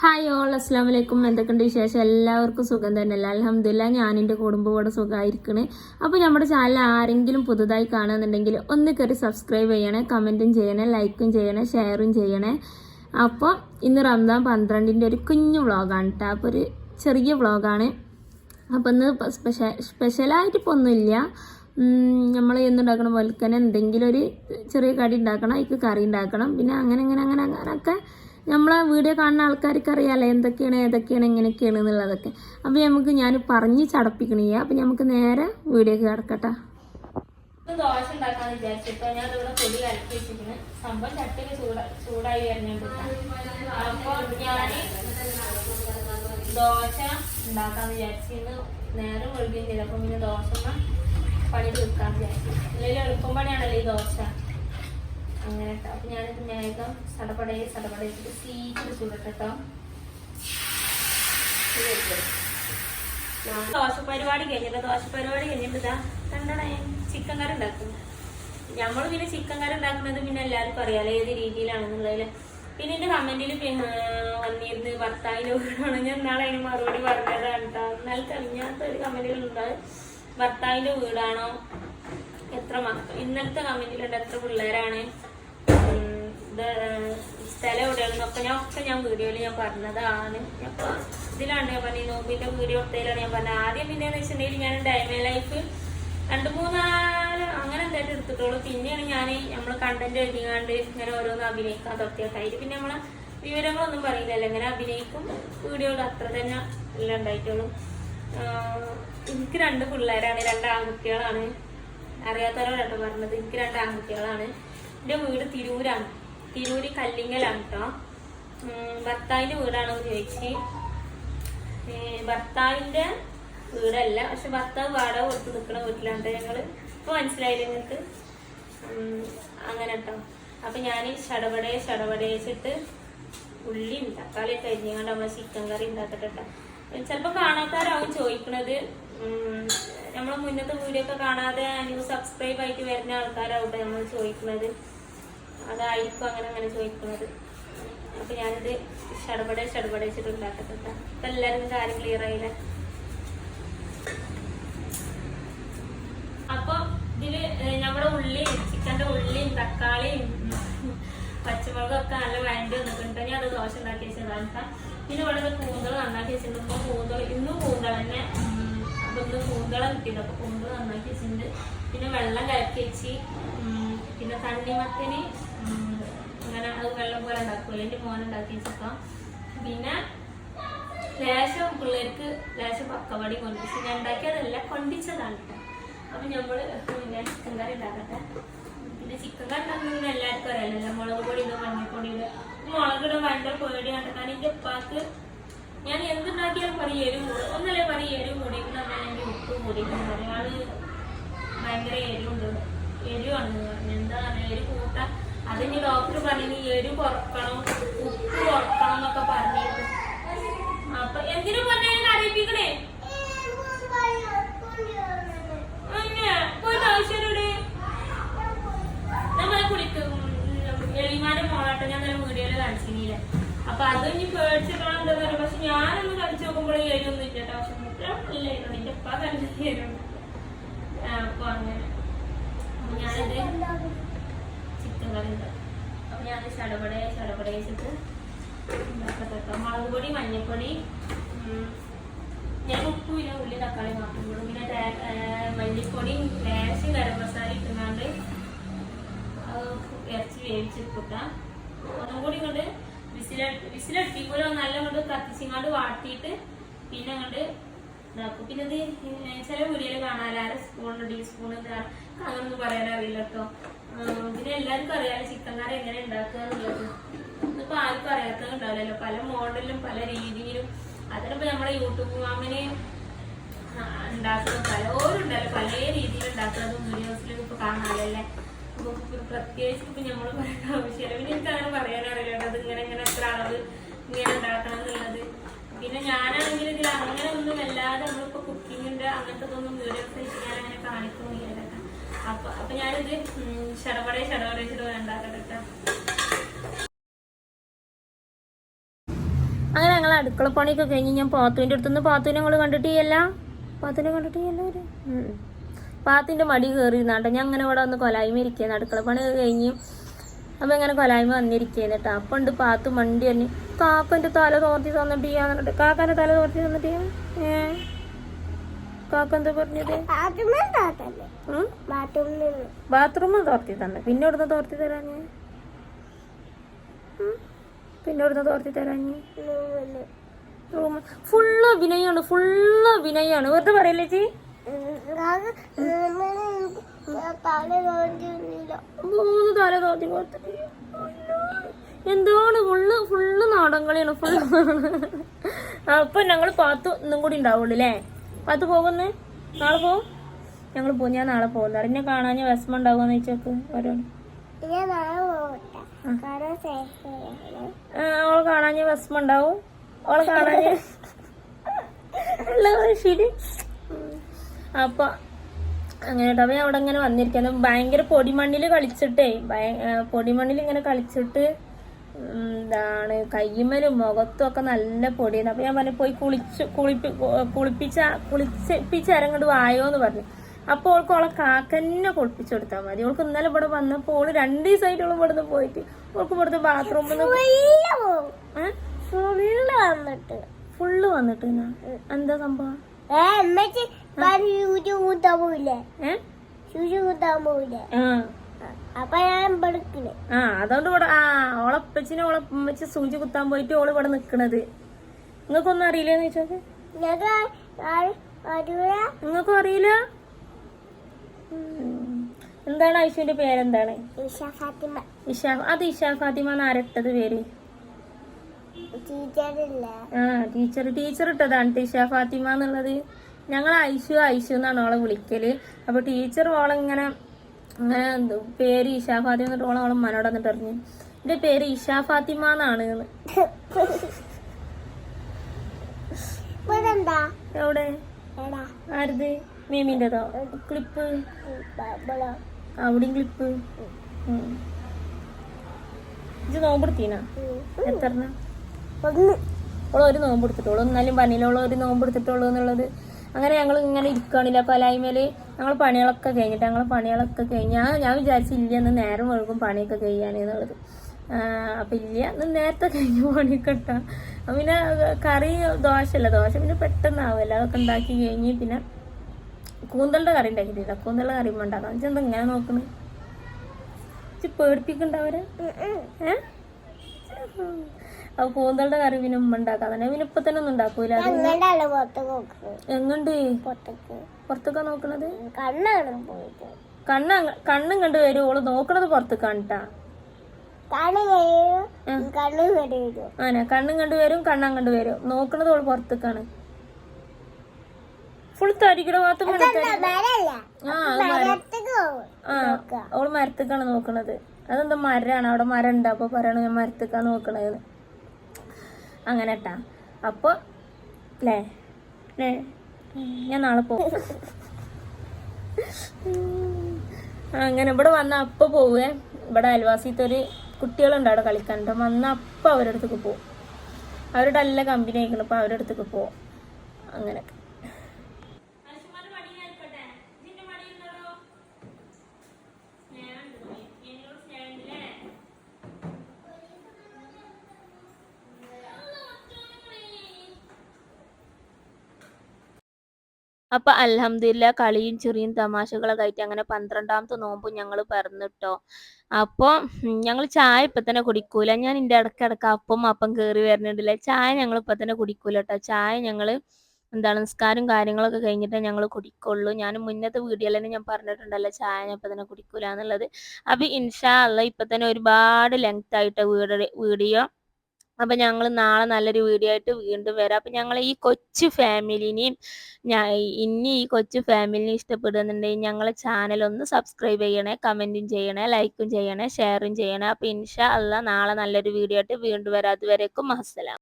Hi all, അസ്സാം വലൈക്കും. എന്തൊക്കെയുണ്ട് വിശേഷം? എല്ലാവർക്കും സുഖം തന്നെയല്ല? അൽഹംദുലില്ലാ, ഞാനെൻ്റെ കുടുംബം കൂടെ സുഖമായിരിക്കണേ. അപ്പോൾ നമ്മുടെ ചാനൽ ആരെങ്കിലും പുതുതായി കാണുന്നുണ്ടെങ്കിൽ ഒന്ന് കയറി സബ്സ്ക്രൈബ് ചെയ്യണേ, കമൻറ്റും ചെയ്യണേ, ലൈക്കും ചെയ്യണേ, ഷെയറും ചെയ്യണേ. അപ്പോൾ ഇന്ന് റംദാൻ 12-ൻ്റെ ഒരു കുഞ്ഞു വ്ളോഗാണ് കേട്ടോ. അപ്പോൾ ഒരു ചെറിയ വ്ളോഗാണ്. അപ്പോൾ ഇന്ന് സ്പെഷ്യലായിട്ട് ഇപ്പോൾ ഒന്നുമില്ല. നമ്മൾ എന്നുണ്ടാക്കണ പോലെ തന്നെ എന്തെങ്കിലും ഒരു ചെറിയ കടി ഉണ്ടാക്കണം, അതിക്ക് കറി ഉണ്ടാക്കണം, പിന്നെ അങ്ങനെയൊക്കെ നമ്മളെ വീഡിയോ കാണുന്ന ആൾക്കാർക്ക് അറിയാമല്ലോ എന്തൊക്കെയാണ് ഏതൊക്കെയാണ് എങ്ങനെയൊക്കെയാണ് എന്നുള്ളതൊക്കെ. അപ്പോൾ നമുക്ക് ഞാൻ പറഞ്ഞ് ചടപ്പിക്കണേ. അപ്പം നമുക്ക് നേരെ വീഡിയോക്ക് കിടക്കട്ടെ. ദോശ ഉണ്ടാക്കാന്ന് വിചാരിച്ചിട്ടോ ഞാൻ ഇവിടെ പൊടി കലക്കി വെച്ചിരിക്കുന്നു. സംഭവം ചട്ടിക്ക് ചൂടായി വരുന്നുണ്ട്. അപ്പൊ ഞാൻ ദോശ ഉണ്ടാക്കാന്ന് വിചാരിച്ചിരുന്നു. നേരം വെളുക്കുകയും ചെയ്തു. അപ്പൊ പിന്നെ ദോശ പണി തീർക്കാന്ന് വിചാരിച്ചു. അല്ലെങ്കിൽ എളുപ്പം പണിയാണല്ലോ ഈ ദോശ. അങ്ങനെ കേട്ടോ. അപ്പൊ ഞാനിത് വേഗം സടപടയിട്ട് സീറ്റ് ചൂടട്ടോ. ദോശ പരിപാടി കഴിഞ്ഞിട്ട് ഇതാ കണ്ടടേ ചിക്കൻ കറി ഉണ്ടാക്കുന്നത്. നമ്മൾ പിന്നെ ചിക്കൻ കറി ഉണ്ടാക്കുന്നത് പിന്നെ എല്ലാവർക്കും അറിയാലോ ഏത് രീതിയിലാണെന്നുള്ളതിൽ. പിന്നെ എന്റെ കമന്റിൽ വന്നിരുന്ന് ഭർത്താവിന്റെ വീടാണ്. ഞാൻ നാളെ അതിന് മറുപടി പറഞ്ഞതാണ് കേട്ടോ. എന്നാൽ കഴിഞ്ഞാത്ത ഒരു കമന്റിലുണ്ട് ഭർത്താവിന്റെ വീടാണോ, എത്ര മക്കൾ. ഇന്നലത്തെ കമന്റിലുണ്ട് എത്ര പിള്ളേരാണ്, സ്ഥലം എവിടെയാണെന്നൊക്കെ ഞാൻ വീഡിയോയിൽ ഞാൻ പറഞ്ഞതാണ്. അപ്പൊ ഇതിലാണ് ഞാൻ പറഞ്ഞത്, നോമ്പിന്റെ വീഡിയോ എടുത്തതിലാണ് ഞാൻ പറഞ്ഞത്. ആദ്യം പിന്നെ എന്ന് വെച്ചിട്ടുണ്ടെങ്കിൽ ഞാൻ ഡൈമേ ലൈഫ് 2-3 അങ്ങനെ എന്തായിട്ട് എടുത്തിട്ടുള്ളൂ. പിന്നെയാണ് നമ്മൾ കണ്ടന്റ് എഴുതിയാണ്ട് ഇങ്ങനെ ഓരോന്ന് അഭിനയിക്കാൻ തൊട്ടിയിട്ടായിട്ട് പിന്നെ നമ്മളെ വിവരങ്ങളൊന്നും പറയില്ലല്ലോ, ഇങ്ങനെ അഭിനയിക്കും. വീഡിയോയുടെ അത്ര തന്നെ എല്ലാം ഉണ്ടായിട്ടുള്ളൂ. എനിക്ക് 2 പിള്ളേരാണ്, 2 ആൺകുട്ടികളാണ്. അറിയാത്തവരോടാട്ടോ പറഞ്ഞത്. എനിക്ക് 2 ആൺകുട്ടികളാണ്. എൻ്റെ വീട് തിരൂര് കല്ലിങ്ങലാണ് കേട്ടോ. ഭർത്താവിന്റെ വീടാണോ എന്ന് ചോദിച്ച്, ഭർത്താവിന്റെ വീടല്ല, പക്ഷെ ഭർത്താവ് വാടക കൊടുത്ത് നിൽക്കുന്ന വീട്ടിലാണ് ഞങ്ങള്. ഇപ്പൊ മനസ്സിലായില്ലേ നിങ്ങൾക്ക്? അങ്ങനെ കേട്ടോ. അപ്പൊ ഞാൻ ചടപടേച്ചിട്ട് ഉള്ളിയും തക്കാളിയൊക്കെ അരിഞ്ഞുകൊണ്ട് നമ്മൾ ചിക്കൻ കറി ഉണ്ടാക്കട്ടെ കേട്ടോ. ചിലപ്പോ കാണാത്തവരാവും ചോദിക്കണത്. നമ്മളെ മുന്നത്തെ വീഡിയോ ഒക്കെ കാണാതെ സബ്സ്ക്രൈബ് ആയിട്ട് വരുന്ന ആൾക്കാരാവട്ടെ നമ്മൾ ചോദിക്കുന്നത്. അതായിരിക്കും അങ്ങനെ ചോദിക്കുന്നത്. അപ്പൊ ഞാനിത് ചടപടേച്ചിട്ട് ഉണ്ടാക്കട്ടെ. അപ്പൊ എല്ലാരും കാര്യം ക്ലിയർ ആയില്ല. അപ്പൊ ഇതില് നമ്മുടെ ചിക്കന്റെ ഉള്ളിയും തക്കാളിയും പച്ചമുളകും ഒക്കെ നല്ല വഴണ്ടി വന്നിട്ടുണ്ട്. ഞാൻ അത് ദോശ ഉണ്ടാക്കി വെച്ചതാണ്. പിന്നെ ഇവിടെ കൂന്തൾ നന്നാക്കി വെച്ചിട്ടുണ്ട്. ഇന്നും കൂന്തൾ തന്നെ. അപ്പൊ ഇന്ന് കൂന്തള കിട്ടിയിട്ടുണ്ട്. അപ്പൊ കൂന്തൾ നന്നാക്കി വെച്ചിട്ടുണ്ട്. പിന്നെ വെള്ളം കലക്കി വെച്ച്, പിന്നെ തണ്ണിമത്തന് അങ്ങനെ അത് വെള്ളം പോലെ ഉണ്ടാക്കുമല്ലോ, എൻ്റെ മോൻ ഉണ്ടാക്കി വെച്ചേക്കാം. പിന്നെ ലേശം പിള്ളേർക്ക് പക്കവടി കൊണ്ടിച്ച് ഞാൻ ഉണ്ടാക്കിയതല്ല, കൊണ്ടിച്ചതാണ് കേട്ടോ. അപ്പൊ നമ്മള് പിന്നെ ചിക്കൻ കറി ഉണ്ടാക്കട്ടെ. പിന്നെ ചിക്കൻ കറി ഉണ്ടാക്കുന്നത് എല്ലാവർക്കും അറിയാലോ. മുളക് പൊടി ഇടും, മഞ്ഞൾപ്പൊടി ഇടും. മുളകിടും ഭയങ്കര പേടിയാണ്. കാരണം എൻ്റെ ഉപ്പാക്ക് ഞാൻ എന്തുണ്ടാക്കിയാലും പറയും എരിവ് കൂടി, ഒന്നല്ലേ പറയും എരിവ് കൂടിയിരിക്കണം, അല്ലെങ്കിൽ ഉപ്പ് കൂടിയിരിക്കണം പറയും. ആള് ഭയങ്കര എരിവാണെന്ന് പറഞ്ഞു. എന്താ പറയുക, എരിവ് കൂട്ടാൻ. അതിന് ഡോക്ടർ പറഞ്ഞു എരിവ് കുറക്കണം, ഉപ്പ് കുറക്കണം എന്നൊക്കെ പറഞ്ഞിട്ട്. അപ്പൊ എന്തിനും പറഞ്ഞാലും അറിയിപ്പിക്കണേ. പോയിട്ട് ആവശ്യമൂടെ നമ്മളെ കുളിക്കും. എളിമാരുടെ മോളാട്ടോ, ഞാൻ നല്ല വീഡിയോയില് കാണിച്ചില്ല. അപ്പൊ അത് ഇനി പേടിച്ചിട്ടാണ് എന്താ പറയുക. പക്ഷെ ഞാനൊന്ന് കളിച്ചു നോക്കുമ്പോൾ എരിവൊന്നും ഇല്ലട്ടോ. പക്ഷെ മുട്ടില്ലായിരുന്നു, എന്റെ ഉപ്പ കണ്ടിട്ട് എരിവുണ്ട്. അപ്പൊ അങ്ങനെ ഞാനിത് ചിക്കൻ കറി ഉണ്ടാക്കും. അപ്പൊ ഞാൻ ചടപടേച്ചിട്ട് ഉണ്ടാക്കട്ടെ. മുളക് പൊടി, മഞ്ഞൾപ്പൊടി, ഞാൻ ഉപ്പും ഇല്ല, ഉള്ളി തക്കാളി മാത്രം കൂടും. പിന്നെ മല്ലിപ്പൊടി, ലേശം ഗരം മസാല ഇട്ടുകൊണ്ട് ഇറച്ചി വേവിച്ചിട്ടാ. ഒന്നും കൂടി കൊണ്ട് വിസിലടിപ്പിക്കൂല, നല്ല കൊണ്ട് കത്തിച്ചിങ്ങാണ്ട് വാട്ടിയിട്ട് പിന്നെ അങ്ങോട്ട് ഇതാക്കും. പിന്നെ ഇത് ചില വീഡിയോയിൽ കാണാൻ 1/2 സ്പൂൺ ടീസ്പൂൺ അങ്ങനൊന്നും പറയാനറിയില്ല കേട്ടോ. പിന്നെ എല്ലാവർക്കും അറിയാലോ ചിക്കൻ കറി എങ്ങനെ ഉണ്ടാക്കുക എന്നുള്ളത്. ഇന്നിപ്പോ ആർക്കും അറിയാത്തത് ഉണ്ടാവില്ലല്ലോ. പല മോഡലിലും പല രീതിയിലും. അതിനിപ്പോ നമ്മളെ യൂട്യൂബ് മാമിന് ഉണ്ടാക്കുന്നത് പലരും ഉണ്ടല്ലോ, പല രീതിയിൽ ഉണ്ടാക്കുന്നതും വീഡിയോസിലും ഇപ്പൊ കാണാനല്ലേ. അപ്പൊ പ്രത്യേകിച്ച് ഇപ്പൊ നമ്മൾ പറയേണ്ട ആവശ്യമില്ല. പിന്നെ എനിക്ക് അങ്ങനെ പറയാനറിയില്ല. അത് ഇങ്ങനെ എത്ര അളവ് ഇങ്ങനെ ഉണ്ടാക്കണം എന്നുള്ളത്. പിന്നെ ഞാനാണെങ്കിൽ ഇതിൽ അങ്ങനെ ഒന്നും അല്ലാതെ നമ്മളിപ്പോ കുക്കിങ്ങിന്റെ അങ്ങനത്തെ ഒന്നും വീഡിയോസ് ആയിട്ട് ഞാൻ അങ്ങനെ കാണിക്കുന്നില്ല. അപ്പൊ ഞാനിത് ചടപടേച്ചിട്ട് ഉണ്ടാക്കട്ടെ. അങ്ങനെ ഞങ്ങൾ അടുക്കള പണിയൊക്കെ കഴിഞ്ഞ് ഞാൻ പാത്തുവിൻ്റെ അടുത്തുനിന്ന് പാത്തുവിനെ ഞങ്ങൾ കണ്ടിട്ടില്ല. പാത്തുവിനെ കണ്ടിട്ടില്ല ഒരു പാത്തിൻ്റെ മടി കയറിയിരുന്നാട്ടോ. ഞാൻ അങ്ങനെ ഇവിടെ വന്ന് കൊലായ്മ ഇരിക്കുന്നു. അടുക്കള പണി കഴിഞ്ഞ് അപ്പം ഇങ്ങനെ കൊലായ്മ വന്നിരിക്കുന്നു കേട്ടോ. അപ്പം ഉണ്ട് പാത്ത് മണ്ടി തന്നെ കാക്കൻ്റെ തല തോർത്തി തന്നിട്ട് ചെയ്യാന്നിട്ട് കാക്കാൻ്റെ തല തോർത്തി തന്നിട്ട് കാക്ക എന്താ പറഞ്ഞത്? ബാത്റൂമിൽ തോർത്തി തന്നെ. പിന്നെ ഇവിടുന്ന് തോർത്തി തരാഞ്ഞ് റൂം ഫുള്ള് അഭിനയാണ്. വെറുതെ പറയല്ലേ ചേച്ചി? 3 തല തോർത്തി കൊടുത്തിട്ട് എന്താണ് ഫുള്ള് നാടൻ കളിയാണ് ഫുള്ള്. അപ്പൊ ഞങ്ങള് പാത്തു ഇന്നും കൂടി ഉണ്ടാവുള്ളൂ അല്ലേ? പാത്തു പോകുന്നേ? നാളെ പോവും? ഞങ്ങൾ പോകും. ഞാൻ നാളെ പോകുന്ന എന്നെ കാണാൻ വിഷമം ഉണ്ടാവുമെന്ന് ചോദിച്ചോക്ക് ഓരോന്ന്. ഓളെ കാണാൻ വിഷമം ഉണ്ടാവും. ഓളെ കാണാൻ ശരി. അപ്പൊ അങ്ങനെ അപ്പൊ ഞാൻ അവിടെ ഇങ്ങനെ വന്നിരിക്കുന്നത് ഭയങ്കര പൊടിമണ്ണിൽ കളിച്ചിട്ടേ പൊടിമണ്ണിൽ ഇങ്ങനെ കളിച്ചിട്ട് എന്താണ് കയ്യുമ്മലും മുഖത്തും ഒക്കെ നല്ല പൊടിയാണ്. അപ്പൊ ഞാൻ പറഞ്ഞു പോയി കുളിപ്പിച്ചരങ്ങോട്ട് വായോന്ന് പറഞ്ഞു. അപ്പൊ ഓൾക്ക് ഓളെ കാക്കന്നെ കുളിപ്പിച്ചു കൊടുത്താൽ മതി. ഓൾക്ക് ഇന്നലെ ഇവിടെ വന്നപ്പോൾ ഓള് 2 ദിവസമായിട്ട് ഓള് ഇവിടുന്ന് പോയിട്ട് ഓൾക്ക് ഇവിടുത്തെ ബാത്റൂമിൽ ഫുള്ള് വന്നിട്ട് എന്താ സംഭവം? അതുകൊണ്ട് ഇവിടെ ഓളപ്പച്ചിനെ ഓളമ്മച്ച് സൂചി കുത്താൻ പോയിട്ട് ഓള് ഇവിടെ നിക്കണത്. നിങ്ങൾക്കൊന്നും അറിയില്ലെന്ന് ചോദിച്ചോക്ക്. നിങ്ങൾക്കും അറിയില്ല? എന്താണ് ഐശുവിന്റെ പേരെന്താണ്? അത് ഇഷ ഫാത്തിമ ആരട്ടത് പേര്? ടീച്ചർ ഇട്ടതാണ് ഇഷ ഫാത്തിമ എന്നുള്ളത്. ഞങ്ങൾ ഐശു എന്നാണ് ഓളെ വിളിക്കല്. അപ്പൊ ടീച്ചർ ഓളെങ്ങനെ പേര് ഇഷ ഫാത്തിമ എന്നിട്ട് ഓളെ മനോട് വന്നിട്ട് പറഞ്ഞു എന്റെ പേര് ഇഷ ഫാത്തിമ എന്നാണ്. എവിടെ? ആരത്? മീമിൻ്റെതോ? ക്ലിപ്പ് അവിടെയും ക്ലിപ്പ്. ഇത് നോമ്പെടുത്തീനാ? എത്രണ്ണ? ഓള് ഒരു നോമ്പെടുത്തിട്ടുള്ളൂ. എന്നാലും പനിയിലുള്ള ഒരു നോമ്പെടുത്തിട്ടുള്ളൂ എന്നുള്ളത്. അങ്ങനെ ഞങ്ങൾ ഇങ്ങനെ ഇരിക്കുകയാണില്ല കൊലായ്മേല്. ഞങ്ങൾ പണികളൊക്കെ കഴിഞ്ഞ് ഞാൻ വിചാരിച്ചില്ല എന്ന് നേരം വഴുകും പണിയൊക്കെ ചെയ്യാനെന്നുള്ളത്. അപ്പം ഇല്ല ഇന്ന് നേരത്തെ കഴിഞ്ഞ് പണിയൊക്കെ ഇട്ടാ. പിന്നെ കറി ദോശ പിന്നെ പെട്ടെന്നാവുമല്ലോ. അതൊക്കെ ഉണ്ടാക്കി കഴിഞ്ഞ് പിന്നെ കൂന്തളുടെ കറി ഉണ്ടാക്കിയിട്ടില്ല. കൂന്തളുടെ കറി ഉണ്ടാക്കാം. എന്താ ഇങ്ങനെ നോക്കണ്? പേടിപ്പിക്കണ്ടവരെ അപ്പൊ കൂന്തളുടെ കറി പിന്നെ ഉമ്മ ഉണ്ടാക്കാൻ തന്നെ. പിന്നെ ഇപ്പൊ തന്നെ ഒന്നും ഉണ്ടാക്കൂല. എങ്ങണ്ട് പുറത്തൊക്കെ നോക്കണത്? കണ്ണും കണ്ടു വരും. ഓള് നോക്കണത് പുറത്തേക്കാണിട്ടാ. കണ്ണും കണ്ടു വരും കണ്ണാൻ കണ്ടു വരും. നോക്കണത് ഓള് പുറത്തേക്കാണ്. ഫുൾ തരികിട ഭാഗത്ത് ഓള് മരത്തേക്കാണ് നോക്കണത്. അതെന്താ മരമാണ്? അവിടെ മരം ഉണ്ട്. അപ്പൊ പറയണ ഞാൻ മരത്തേക്കാണ് നോക്കണത്. അങ്ങനെ ഇട്ടാ. അപ്പൊ അല്ലേ ഞാൻ നാളെ പോകും. അങ്ങനെ ഇവിടെ വന്ന അപ്പ പോവേ. ഇവിടെ അയൽവാസിത്തെ ഒരു കുട്ടികളുണ്ട് അവിടെ കളിക്കാനുണ്ട്. വന്ന അപ്പ അവരുടെ അടുത്തേക്ക് പോകും. അവരുടെ നല്ല കമ്പനി ആയിക്കണം. അപ്പൊ അവരുടെ അടുത്തേക്ക് പോകും. അങ്ങനെ അപ്പൊ അൽഹംദുലില്ലാ കളിയും ചെറിയും തമാശകളൊക്കെ ആയിട്ട് അങ്ങനെ 12ാമത്തെ നോമ്പും ഞങ്ങൾ പിറന്നിട്ടോ. അപ്പോൾ ഞങ്ങൾ ചായ ഇപ്പം തന്നെ കുടിക്കൂല. ഞാൻ എൻ്റെ ഇടയ്ക്കിടയ്ക്ക് അപ്പം കയറി വരുന്നുണ്ടല്ലേ. ചായ ഞങ്ങൾ ഇപ്പം തന്നെ കുടിക്കൂല കേട്ടോ. ചായ ഞങ്ങൾ എന്താണ് നിസ്കാരം കാര്യങ്ങളൊക്കെ കഴിഞ്ഞിട്ടേ ഞങ്ങൾ കുടിക്കുള്ളൂ. ഞാൻ മുന്നത്തെ വീഡിയോയിൽ തന്നെ ഞാൻ പറഞ്ഞിട്ടുണ്ടല്ലോ ചായ ഞാൻ ഇപ്പം തന്നെ കുടിക്കൂല എന്നുള്ളത്. അപ്പം ഇൻഷാ അല്ലാഹ് ഇപ്പം തന്നെ ഒരുപാട് ലെങ്ത് ആയിട്ട് വീഡിയോ. അപ്പം ഞങ്ങൾ നാളെ നല്ലൊരു വീഡിയോ ആയിട്ട് വീണ്ടും വരാം. അപ്പം ഞങ്ങൾ ഈ കൊച്ചു ഫാമിലിനെയും ഈ കൊച്ചു ഫാമിലിനെ ഇഷ്ടപ്പെടുന്നുണ്ടെങ്കിൽ ഞങ്ങളെ ചാനൽ ഒന്ന് സബ്സ്ക്രൈബ് ചെയ്യണേ, കമൻറ്റും ചെയ്യണേ, ലൈക്കും ചെയ്യണേ, ഷെയറും ചെയ്യണേ. അപ്പം ഇൻഷാ അല്ലാഹ് നാളെ നല്ലൊരു വീഡിയോ ആയിട്ട് വീണ്ടും വരാം. അതുവരേക്കും അസ്സലാം.